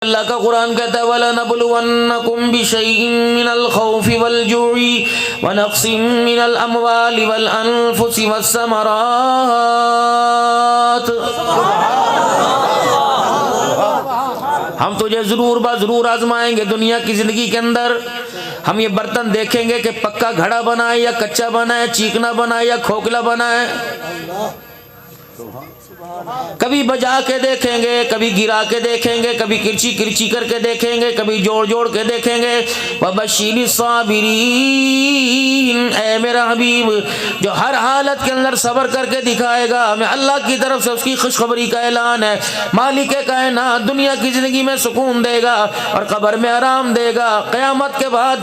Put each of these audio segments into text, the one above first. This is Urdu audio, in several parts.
اللہ کا قرآن کہتا ہے وَلَنَبْلُوَنَّكُمْ بِشَيْءٍ مِّنَ الْخَوْفِ وَالْجُوعِ وَنَقْصٍ مِّنَ الْأَمْوَالِ وَالْأَنفُسِ وَالثَّمَرَاتِ۔ ہم تجھے ضرور ضرور آزمائیں گے دنیا کی زندگی کے اندر۔ ہم یہ برتن دیکھیں گے کہ پکا گھڑا بنا ہے یا کچا بنا ہے، چیکنا بنا ہے یا کھوکھلا بنا ہے، کبھی بجا کے دیکھیں گے، کبھی گرا کے دیکھیں گے، کبھی کرچی کرچی کر کے دیکھیں گے، کبھی جوڑ جوڑ کے دیکھیں گے۔ وَبَشِّرِ الصَّابِرِينَ، اے میرا حبیب جو ہر حالت کے اندر صبر کر کے دکھائے گا، میں اللہ کی طرف سے اس کی خوشخبری کا اعلان ہے۔ مالک کائنات دنیا کی زندگی میں سکون دے گا اور قبر میں آرام دے گا۔ قیامت کے بعد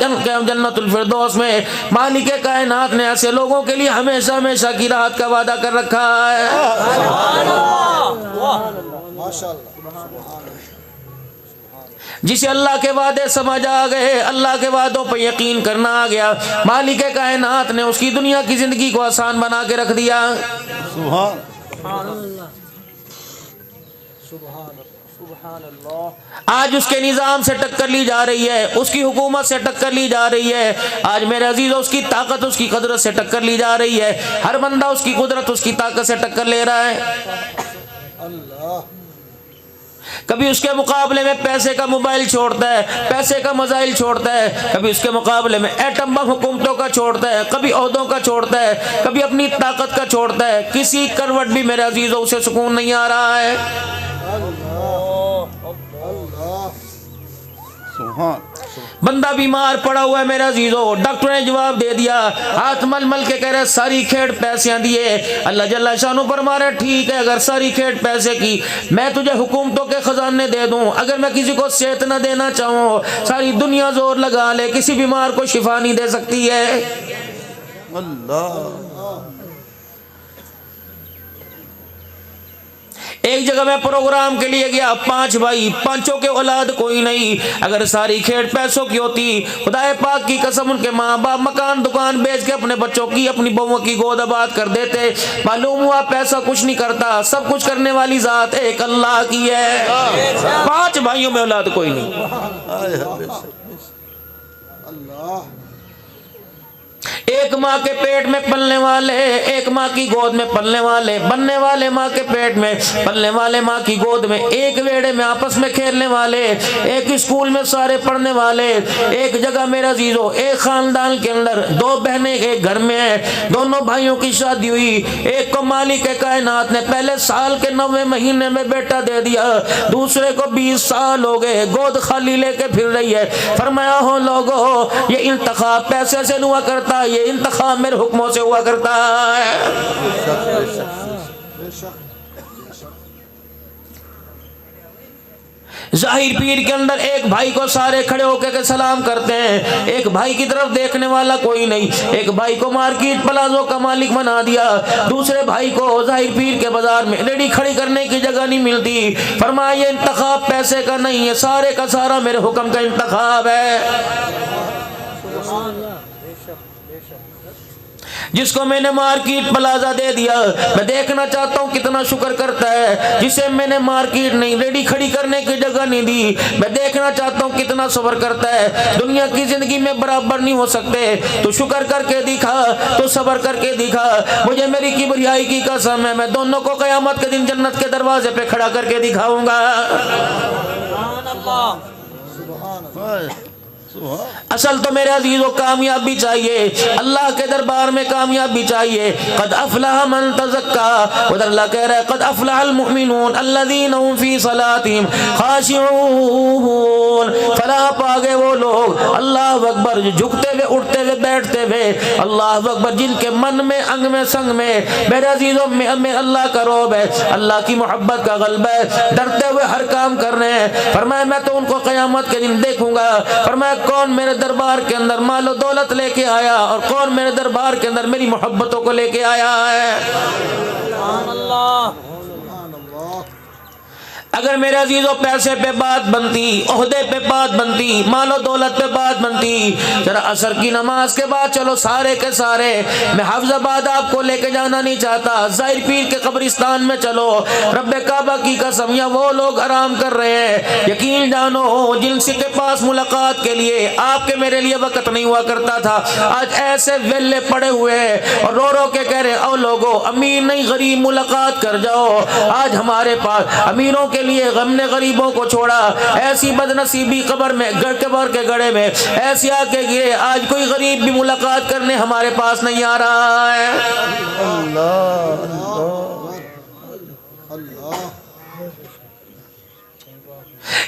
جنت الفردوس میں مالک کائنات نے ایسے لوگوں کے لیے ہمیشہ ہمیشہ کی راحت کا وعدہ کر رکھا ہے۔ جسے اللہ کے وعدے سمجھ آ گئے، اللہ کے وعدوں پہ یقین کرنا آ گیا، مالک کائنات نے اس کی دنیا کی زندگی کو آسان بنا کے رکھ دیا۔ سبحان اللہ۔ آج اس کے نظام سے ٹکر لی جا رہی ہے، اس کی حکومت سے ٹکر لی جا رہی ہے، آج میرے عزیزوں اس کی طاقت اس کی قدرت سے ٹکر لی جا رہی ہے۔ ہر بندہ اس کی قدرت اس کی طاقت سے ٹکر لے رہا ہے۔ کبھی اس کے مقابلے میں پیسے کا موبائل چھوڑتا ہے، پیسے کا میزائل چھوڑتا ہے، کبھی اس کے مقابلے میں ایٹم بم حکومتوں کا چھوڑتا ہے، کبھی عہدوں کا چھوڑتا ہے، کبھی اپنی طاقت کا چھوڑتا ہے۔ کسی کروٹ بھی میرے عزیزوں اسے سکون نہیں آ رہا ہے۔ بندہ بیمار پڑا ہوا ہے میرے عزیزو، ڈاکٹر نے جواب دے دیا، ہاتھ مل مل کے کہہ رہے ساری کھیڑ پیسے دیے۔ اللہ جل شانہ فرما رہے ٹھیک ہے، اگر ساری کھیڑ پیسے کی میں تجھے حکومتوں کے خزانے دے دوں، اگر میں کسی کو صحت نہ دینا چاہوں، ساری دنیا زور لگا لے، کسی بیمار کو شفا نہیں دے سکتی ہے۔ اللہ ایک جگہ میں پروگرام کے لیے گیا، 5 بھائی، 5 کے اولاد کوئی نہیں۔ اگر ساری کھیڑ پیسوں کی ہوتی، خدا پاک کی قسم ان کے ماں باپ مکان دکان بیچ کے اپنے بچوں کی اپنی بہووں کی گود آباد کر دیتے۔ معلوم ہوا پیسہ کچھ نہیں کرتا، سب کچھ کرنے والی ذات ایک اللہ کی ہے۔ 5 بھائیوں میں اولاد کوئی نہیں۔ ایک ماں کے پیٹ میں پلنے والے، ایک ماں کی گود میں پلنے والے، بننے والے ماں کے پیٹ میں، پلنے والے ماں کی گود میں، ایک ویڑے میں آپس میں کھیلنے والے، ایک اسکول میں سارے پڑھنے والے، ایک جگہ میرا عزیزو ایک خاندان کے اندر 2 بہنیں ایک گھر میں ہیں، دونوں بھائیوں کی شادی ہوئی، ایک کو مالک کائنات نے پہلے سال کے 9ویں مہینے میں بیٹا دے دیا، دوسرے کو 20 سال ہو گئے گود خالی لے کے پھر رہی ہے۔ فرمایا ہو لوگو یہ انتخاب پیسے سے ہوا کرتا، یہ انتخاب میرے حکموں سے ہوا کرتا ہے۔ ظاہر پیر کے اندر ایک بھائی کو سارے کھڑے ہو کے سلام کرتے ہیں، ایک بھائی کی طرف دیکھنے والا کوئی نہیں، ایک بھائی کو مارکیٹ پلازوں کا مالک بنا دیا، دوسرے بھائی کو ظاہر پیر کے بازار میں ریڑھی کھڑی کرنے کی جگہ نہیں ملتی۔ فرمایا یہ انتخاب پیسے کا نہیں ہے، سارے کا سارا میرے حکم کا انتخاب ہے۔ جس کو میں نے مارکیٹ پلازا دے دیا، میں دیکھنا چاہتا ہوں کتنا شکر کرتا ہے۔ جسے میں نے مارکیٹ نہیں ریڑھی کھڑی کرنے کی جگہ نہیں دی، میں دیکھنا چاہتا ہوں کتنا صبر کرتا ہے۔ دنیا کی زندگی میں برابر نہیں ہو سکتے، تو شکر کر کے دکھا، تو صبر کر کے دکھا۔ مجھے میری کبریائی کی قسم ہے، میں دونوں کو قیامت کے دن جنت کے دروازے پہ کھڑا کر کے دکھاؤں گا۔ سبحان اللہ، سبحان اللہ۔ اصل تو میرے عزیزو کامیابی چاہیے، اللہ کے دربار میں کامیابی چاہیے۔ قد افلح من تزکا، ادھر اللہ کہہ رہا ہے قد افلح المؤمنون الذین هم فی صلاتهم خاشعون۔ فلاح پا گئے وہ لوگ، اللہ اکبر، جو جھکتے ہوئے اٹھتے ہوئے بیٹھتے ہوئے، اللہ اکبر، جن کے من میں انگ میں سنگ میں میرے عزیزو میں اللہ کا روب ہے، اللہ کی محبت کا غلبہ ہے، ڈرتے ہوئے ہر کام کر رہے ہیں۔ فرمایا میں تو ان کو قیامت کے دن دیکھوں گا۔ فرمایا کون میرے دربار کے اندر مال و دولت لے کے آیا اور کون میرے دربار کے اندر میری محبتوں کو لے کے آیا ہے۔ سبحان اللہ۔ اگر میرے عزیزوں پیسے پہ بات بنتی، عہدے پہ بات بنتی، مال و دولت پہ بات بنتی، ذرا عصر کی نماز کے بعد چلو سارے کے سارے، میں حافظ آباد آپ کو لے کے جانا نہیں چاہتا، ظاہر پیر کے قبرستان میں چلو، رب کعبہ کی قسم یا وہ لوگ آرام کر رہے ہیں، یقین جانو جن سے کے پاس ملاقات کے لیے آپ کے میرے لیے وقت نہیں ہوا کرتا تھا، آج ایسے ویلے پڑے ہوئے ہیں اور رو رو کے کہہ رہے او لوگو امیر نہیں غریب ملاقات کر جاؤ۔ آج ہمارے پاس امیروں کے لیے غم نے غریبوں کو چھوڑا، ایسی بدنصیبی قبر میں قبر کے گڑھے میں ایسی آ کے گرے، آج کوئی غریب بھی ملاقات کرنے ہمارے پاس نہیں آ رہا ہے۔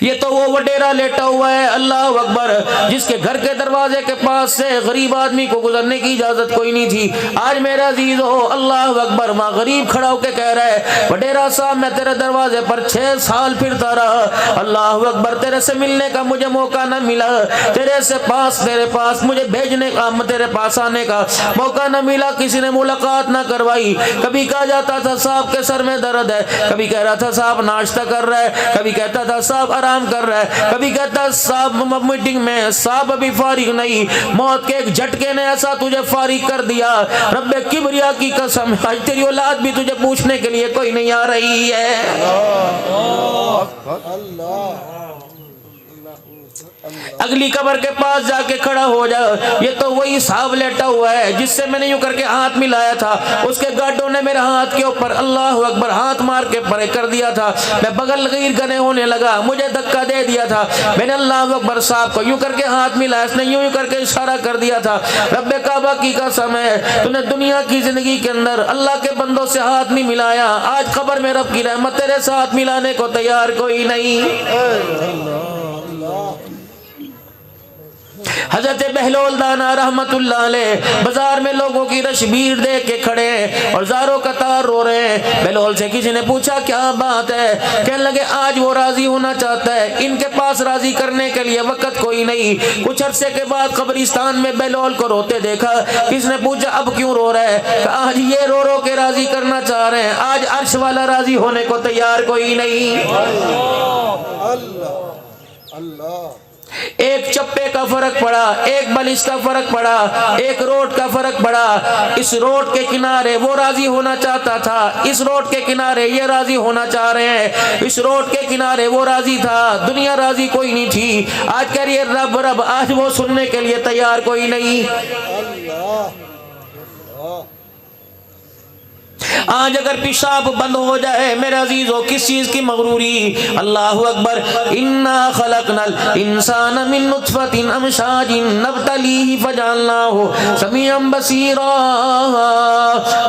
یہ تو وہ وڈیرا لیٹا ہوا ہے، اللہ اکبر، جس کے گھر کے دروازے کے پاس سے غریب آدمی کو گزرنے کی اجازت کوئی نہیں تھی۔ آج میرا عزیز ہو اللہ اکبر، وہاں غریب کھڑا ہو کے کہہ رہا ہے وڈیرا صاحب میں تیرے دروازے پر 6 سال پھرتا رہا، اللہ اکبر، تیرے سے ملنے کا مجھے موقع نہ ملا، تیرے پاس مجھے بھیجنے کا، تیرے پاس آنے کا موقع نہ ملا، کسی نے ملاقات نہ کروائی۔ کبھی کہا جاتا تھا صاحب کے سر میں درد ہے، کبھی کہہ رہا تھا صاحب ناشتہ کر رہا ہے، کبھی کہتا تھا صاحب آرام کر رہا ہے، کبھی کہتا ہے صاحب میٹنگ میں، صاحب ابھی فارغ نہیں، موت کے ایک جھٹکے نے ایسا تجھے فارغ کر دیا، رب کبریا کی قسم آج تیری اولاد بھی تجھے پوچھنے کے لیے کوئی نہیں آ رہی ہے۔ اگلی قبر کے پاس جا کے کھڑا ہو جا، یہ تو وہی صاحب لیٹا ہوا ہے جس سے میں نے یوں کر کے ہاتھ ملایا تھا، اس کے گاڈوں نے میرے ہاتھ کے اوپر اللہ اکبر ہاتھ مار کے پرے کر دیا تھا، میں بغل غیر گنے ہونے لگا، مجھے دھکا دے دیا تھا، میں نے اللہ اکبر صاحب کو یوں کر کے ہاتھ ملایا، اس نے یوں کر کے اشارہ کر دیا تھا، رب کعبہ کی قسم ہے تو نے دنیا کی زندگی کے اندر اللہ کے بندوں سے ہاتھ نہیں ملایا، آج قبر میں رب کی رحمت تیرے ساتھ ملانے کو تیار کوئی نہیں۔ حضرت بہلول دانا رحمت اللہ علیہ بازار میں لوگوں کی رش بھیڑ دیکھ کے کھڑے ہیں اور زاروں قطار رو رہے ہیں۔ بہلول سے کسی نے پوچھا کیا بات ہے؟ کہنے لگے آج وہ راضی ہونا چاہتا ہے، ان کے پاس راضی کرنے کے لیے وقت کوئی نہیں۔ کچھ عرصے کے بعد قبرستان میں بہلول کو روتے دیکھا، کس نے پوچھا اب کیوں رو رہا ہے؟ کہ آج یہ رو رو کے راضی کرنا چاہ رہے ہیں، آج عرش والا راضی ہونے کو تیار کوئی نہیں۔ اللہ ایک چپے کا فرق پڑا، ایک بلش کا فرق پڑا، ایک روڈ کا فرق پڑا، اس روڈ کے کنارے وہ راضی ہونا چاہتا تھا، اس روڈ کے کنارے یہ راضی ہونا چاہ رہے ہیں، اس روڈ کے کنارے وہ راضی تھا، دنیا راضی کوئی نہیں تھی، آج کہہ رہی ہے رب رب، آج وہ سننے کے لیے تیار کوئی نہیں۔ آج اگر پیشاب بند ہو جائے میرے عزیزوں کس چیز کی مغروری؟ اللہ اکبر، انا خلقنا الانسان من نطفۃ امشاج نبتلیہ فجعلناہ سمیعا بصیرا۔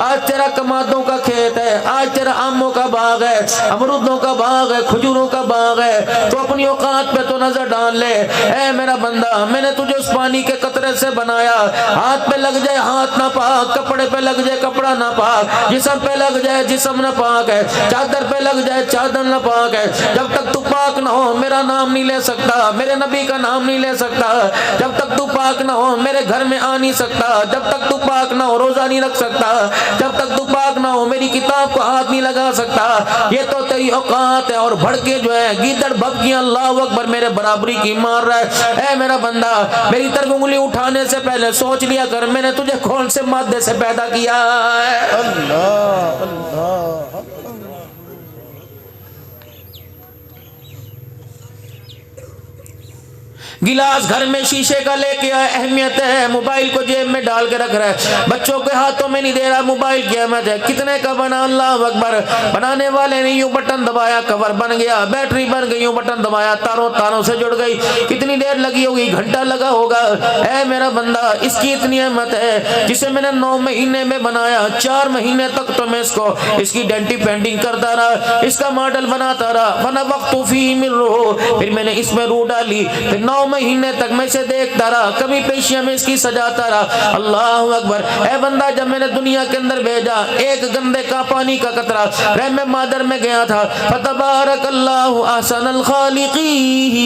آج تیرا کمادوں کا کھیت ہے، آج تیرا آموں کا باغ ہے، امرودوں کا باغ ہے، کھجوروں کا باغ ہے، تو اپنی اوقات پہ تو نظر ڈال لے، اے میرا بندہ میں نے تجھے اس پانی کے قطرے سے بنایا، ہاتھ پہ لگ جائے ہاتھ نہ پاک، کپڑے پہ لگ جائے کپڑا نہ پاک، جسم پہ لگ جائے جسم نہ پاک ہے، چادر پہ لگ جائے چادر نہ پاک ہے، جب تک تو پاک نہ ہو میرا نام نہیں لے سکتا، میرے نبی کا نام نہیں لے سکتا، جب تک تو پاک نہ ہو میرے گھر میں آ نہیں سکتا، جب تک تو پاک نہ ہو روزہ نہیں رکھ سکتا، جب تک تو پاک نہ ہو میری کتاب کو ہاتھ نہیں لگا سکتا، یہ تو تیری اوقات ہے، اور بڑھ کے جو ہے گیدڑ بھبکیاں اللہ اکبر میرے برابری کی مار رہا ہے۔ اے میرا بندہ میری طرف انگلی اٹھانے سے پہلے سوچ لیا کر میں نے تجھے کون سے مادے سے پیدا کیا ہے۔ اللہ اللہ گلاس گھر میں شیشے کا لے کے آئے، اہمیت ہے، موبائل کو جیب میں ڈال کے رکھ رہا ہے، بچوں کے ہاتھوں میں نہیں دے رہا، موبائل کی اہمیت ہے، کتنے کا بنا؟ اللہ اکبر، بنانے والے نے یوں بٹن دبایا کور بن گیا، بیٹری بن گئی، یوں بٹن دبایا تاروں سے جڑ گئی، کتنی دیر لگی ہوگی؟ گھنٹہ لگا ہوگا۔ اے میرا بندہ اس کی اتنی اہمیت ہے جسے میں نے 9 مہینے میں بنایا، 4 مہینے تک تو میں اس کی ڈینٹی پینٹنگ کرتا رہا، اس کا ماڈل بناتا رہا، فنفخت فیہ من روح، پھر میں نے اس میں روح ڈالی، پھر 9 مہینے تک میں اسے دیکھتا رہا، کبھی پیشیاں میں اس کی سجاتا رہا۔ اللہ اکبر، اے بندہ جب میں نے دنیا کے اندر بھیجا ایک گندے کا پانی کا قطرہ رحم مادر میں گیا تھا، فتبارک اللہ احسن الخالقین،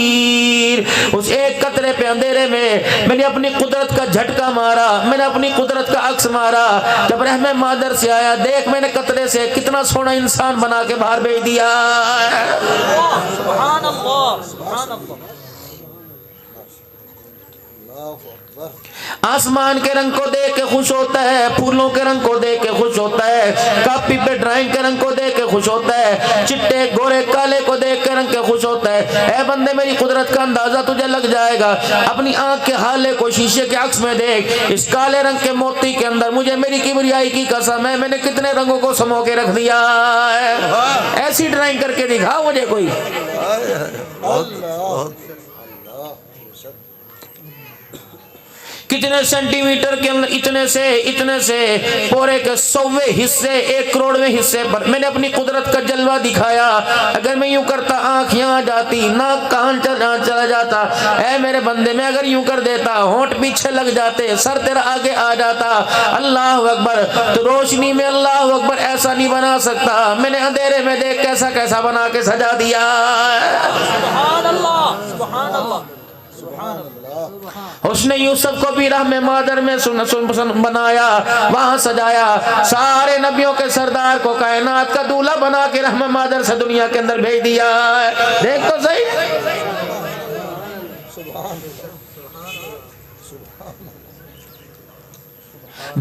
اس ایک قطرے پہ اندھیرے میں نے اپنی قدرت کا جھٹکا مارا، میں نے اپنی قدرت کا عکس مارا، جب رحم مادر سے آیا دیکھ میں نے قطرے سے کتنا سونا انسان بنا کے باہر بھیج دیا۔ سبحان اللہ، سبحان اللہ۔ آسمان کے رنگ کو دیکھ کے خوش ہوتا ہے، پھولوں کے رنگ کو دیکھ کے خوش ہوتا ہے، کاپی پہ ڈرائنگ کے رنگ کو دیکھ کے خوش ہوتا ہے، چٹے گورے کالے کو دیکھ کے رنگ کے خوش ہوتا ہے۔ اے بندے میری قدرت کا اندازہ تجھے لگ جائے گا، اپنی آنکھ کے حالے کو شیشے کے عکس میں دیکھ، اس کالے رنگ کے موتی کے اندر مجھے میری کبریائی کی قسم ہے میں نے کتنے رنگوں کو سمو کے رکھ دیا ہے۔ ایسی ڈرائنگ کر کے دکھا مجھے کوئی۔ کتنے سینٹی میٹر کے اندر اتنے سے پورے کے 100ویں حصے 1 کروڑویں حصے پر میں نے اپنی قدرت کا جلوہ دکھایا۔ اگر میں یوں کرتا آنکھ یہاں جاتی، ناک کان چلا جاتا، اے میرے بندے میں اگر یوں کر دیتا ہونٹ پیچھے لگ جاتے، سر تیرا آگے آ جاتا۔ اللہ اکبر، تو روشنی میں اللہ اکبر ایسا نہیں بنا سکتا، میں نے اندھیرے میں دیکھ کیسا بنا کے سجا دیا۔ سبحان اللہ، سبحان اللہ، سبحان اللہ۔ حسن یوسف کو بھی رحم مادر میں بنایا، وہاں سجایا، سارے نبیوں کے سردار کو کائنات کا دولہا بنا کے رحم مادر سے دنیا کے اندر بھیج دیا۔ دیکھ تو صحیح،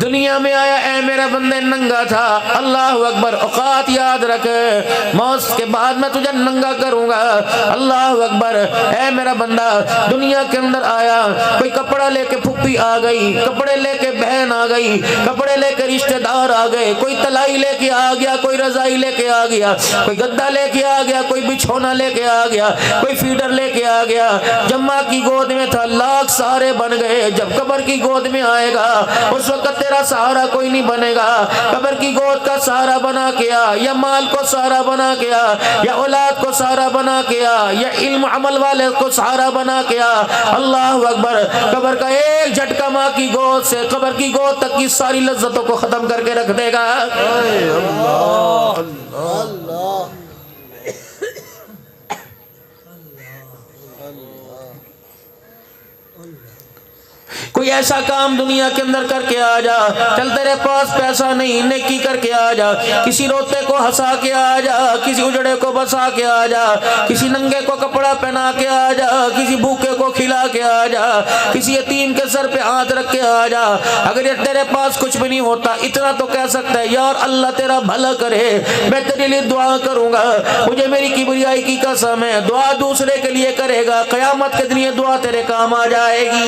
دنیا میں آیا اے میرا بندے ننگا تھا، اللہ اکبر، اوقات یاد رکھ، موت کے بعد میں تجھے ننگا کروں گا، اللہ اکبر۔ اے میرا بندہ دنیا کے اندر آیا، کوئی کپڑا لے کے پھپھی آ گئی، کپڑے لے کے بہن آ گئی، کپڑے لے کے رشتہ دار آ گئے، کوئی تلائی لے کے آ گیا، کوئی رضائی لے کے آ گیا، کوئی گدا لے کے آ گیا، کوئی بچھونا لے کے آ گیا، کوئی فیڈر لے کے آ گیا۔ جب ماں کی گود میں تھا لاکھ سہارے بن گئے، جب قبر کی گود میں آئے گا اس وقت تیرا سہارا کوئی نہیں بنے گا۔ قبر کی گود کا سہارا بنا کے آ، یا مال کو سہارا بنا کے آ، یا اولاد کو سہارا بنا کے آ، یا علم عمل والے کو سہارا بنا کے آ، اللہ اکبر۔ قبر کا ایک جھٹکا ماں کی گود سے قبر کی گود تک کی ساری لذتوں کو ختم کر کے رکھ دے گا۔ کوئی ایسا کام دنیا کے اندر کر کے آ جا، چل تیرے پاس پیسہ نہیں، نیکی کر کے آ جا، کسی روتے کو ہنسا کے آ جا، کسی اجڑے کو بسا کے آ جا، کسی ننگے کو کپڑا پہنا کے آ جا، کسی بھوکے کو کھلا کے آ جا، کسی یتیم کے سر پہ ہاتھ رکھ کے آ جا۔ اگر یہ تیرے پاس کچھ بھی نہیں ہوتا اتنا تو کہہ سکتا ہے یار اللہ تیرا بھلا کرے، میں تیرے لیے دعا کروں گا، مجھے میری کبریائی کی قسم ہے دعا دوسرے کے لیے کرے گا، قیامت کے دن یہ دعا تیرے کام آ جائے گی۔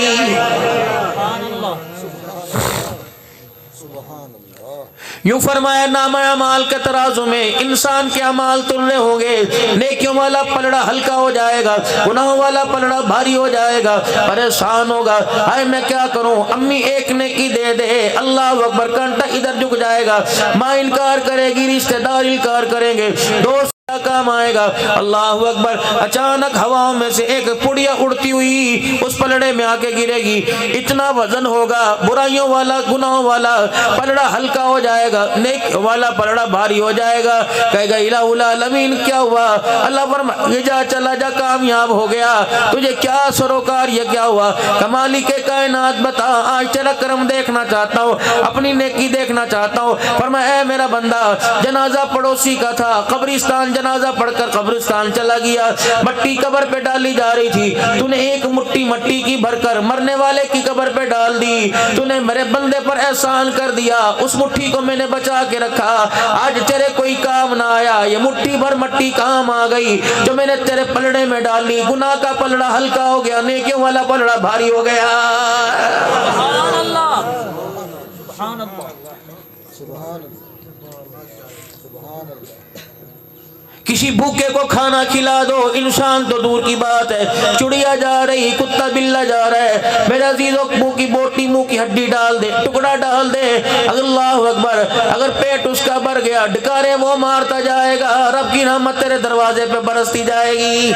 یوں فرمایا نامہ اعمال کے ترازو میں انسان کے اعمال تلنے ہوں گے، نیکیوں والا پلڑا ہلکا ہو جائے گا، گناہوں والا پلڑا بھاری ہو جائے گا، پریشان ہوگا، ہائے میں کیا کروں، امی ایک نیکی دے دے، اللہ اکبر، کانٹا ادھر جھک جائے گا، ماں انکار کرے گی، رشتہ دار انکار کریں گے، دوست کام آئے گا، اللہ اکبر۔ اچانک ہواؤں میں سے ایک پڑیا اڑتی ہوئی اس پلڑے میں آ کے گرے گی، اتنا وزن ہوگا، برائیوں والا گناہوں والا پلڑا ہلکا ہو جائے گا، نیک والا پلڑا بھاری ہو جائے گا، کہے گا الہ العالمین کیا ہوا، اللہ فرمائے یہ جا چلا جا کامیاب ہو گیا، تجھے کیا سروکار یہ کیا ہوا، کمالی کے کائنات بتا آج تیرا کرم دیکھنا چاہتا ہوں، اپنی نیکی دیکھنا چاہتا ہوں۔ فرمایا اے میرا بندہ جنازہ پڑوسی کا تھا، قبرستان جنازہ پڑھ کر قبرستان چلا گیا، مٹی قبر پہ ڈالی جا رہی تھی، تو نے ایک مٹھی مٹی کی بھر کر مرنے والے کی قبر پہ ڈال دی، تو نے میرے بندے پر احسان کر دیا، اس مٹھی کو میں نے بچا کے رکھا، آج تیرے کوئی کام نہ آیا، یہ مٹھی بھر مٹی کام آ گئی جو میں نے تیرے پلڑے میں ڈالی، گناہ کا پلڑا ہلکا ہو گیا، نیکیوں والا پلڑا بھاری ہو گیا۔ سبحان اللہ، سبحان اللہ، سبحان اللہ۔ کسی بھوکے کو کھانا کھلا دو، انسان تو دور کی بات ہے، چڑیا جا رہی، کتا بلا جا رہا ہے، میرا عزیزوں منہ کی بوٹی منہ کی ہڈی ڈال دے، ٹکڑا ڈال دے، اللہ اکبر، اگر پیٹ اس کا بھر گیا ڈکارے وہ مارتا جائے گا، رب کی رحمت تیرے دروازے پہ برستی جائے گی۔